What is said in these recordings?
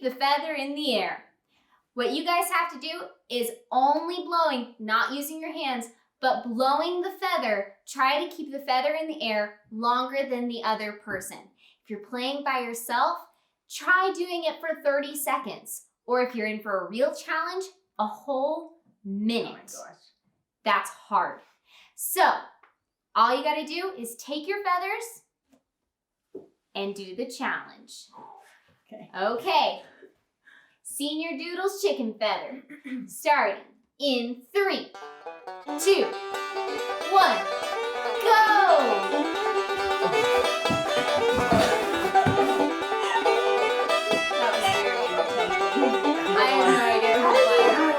the feather in the air. What you guys have to do is only blowing, not using your hands, but blowing the feather. Try to keep the feather in the air longer than the other person. If you're playing by yourself, try doing it for 30 seconds. Or if you're in for a real challenge, a whole minute. Oh my gosh. That's hard. So, all you gotta do is take your feathers and do the challenge. Okay. Okay. Señior Doodle's chicken feather. Starting in 3, 2, 1, go!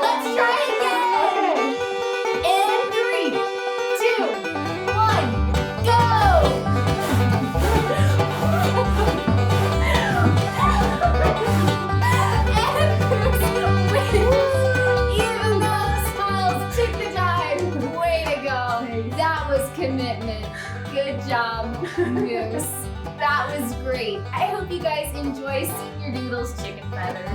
Let's try it again! In 3, 2, 1, go! Even though Smiles took the time, way to go. That was commitment. Good job, Moose. That was great. I hope you guys enjoy Señior Doodle's chicken feather.